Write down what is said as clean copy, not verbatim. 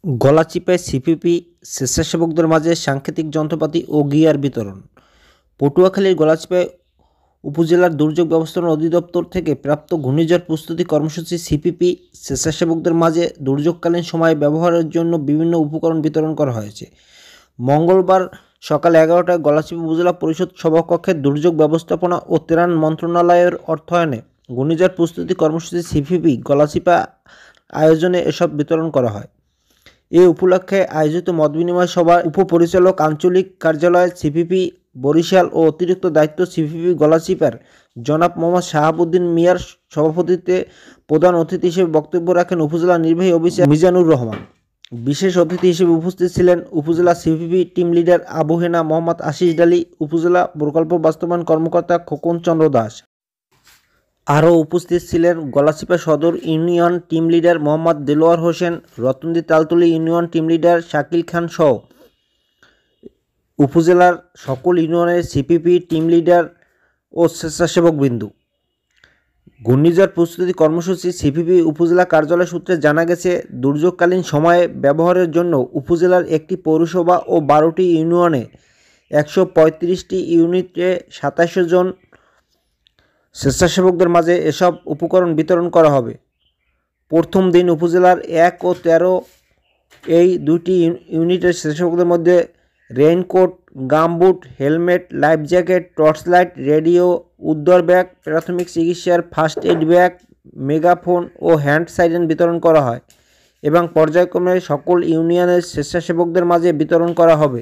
গলাচিপায় CPP স্বেচ্ছাসেবকদের মাঝে সাংকেতিক যন্ত্রপাতি ও গিয়ার বিতরণ। পটুয়াখালীর গলাচিপায় উপজেলার দুর্যোগ ব্যবস্থাপনা অধিদপ্তর থেকে প্রাপ্ত ঘূর্ণিঝড় প্রস্তুতি কর্মসূচি সিপিপি স্বেচ্ছাসেবকদের মাঝে দুর্যোগকালীন সময়ে ব্যবহারের জন্য বিভিন্ন উপকরণ বিতরণ করা হয়েছে। মঙ্গলবার সকাল 11টায় গলাচিপা উপজেলা পরিষদ সভাকক্ষে দুর্যোগ ব্যবস্থাপনা ও ত্রাণ মন্ত্রণালয়ের অর্থায়নে ঘূর্ণিঝড় প্রস্তুতি কর্মসূচি সিপিপি গলাচিপা আয়োজনে এসব বিতরণ করা হয়। এ উপলক্ষে আয়োজিত মতবিনিময় সভায় উপপরিচালক আঞ্চলিক কার্যালয় সিপিপি বরিশাল ও অতিরিক্ত দায়িত্ব সিপিপি গলাচিপার জনাব মোহাম্মদ শাহাবুদ্দিন মিয়ার সভাপতিত্বে প্রধান অতিথি হিসেবে বক্তব্য রাখেন উপজেলা নির্বাহী অফিসার মিজানুর রহমান। বিশেষ অতিথি হিসেবে উপস্থিত ছিলেন উপজেলা CPP team leader Abu Hena Mohammad Ashis ডালি, উপজেলা প্রকল্প বাস্তবায়ন কর্মকর্তা খোকন চন্দ্র দাস। আরও উপস্থিত ছিলেন Galachipa Sadar union team leader Mohammad Delwar Hossain, Ratandi Taltali union team leader Shakil Khan সহ উপজেলার সকল ইউনিয়নের সিপিপি টিম লিডার ও স্বেচ্ছাসেবকবৃন্দ। ঘূর্ণিঝড় প্রস্তুতি কর্মসূচি সিপিপি উপজেলা কার্যালয় সূত্রে জানা গেছে, দুর্যোগকালীন সময়ে ব্যবহারের জন্য উপজেলার একটি পৌরসভা ও 12টি ইউনিয়নে 135টি ইউনিটে 27 জন স্বেচ্ছাসেবকদের মাঝে এসব উপকরণ বিতরণ করা হবে। প্রথম দিন উপজেলার 1 ও 13 এই দুটি ইউনিটের স্বেচ্ছাসেবকদের মধ্যে raincoat, gumboot, helmet, life jacket, torch light, radio, উদ্ধার ব্যাগ, প্রাথমিক চিকিৎসার ফার্স্ট এড ব্যাগ, মেগাফোন ও হ্যান্ড সাইরেন বিতরণ করা হয় এবং পর্যায়ক্রমে সকল ইউনিয়নের স্বেচ্ছাসেবকদের মাঝে বিতরণ করা হবে।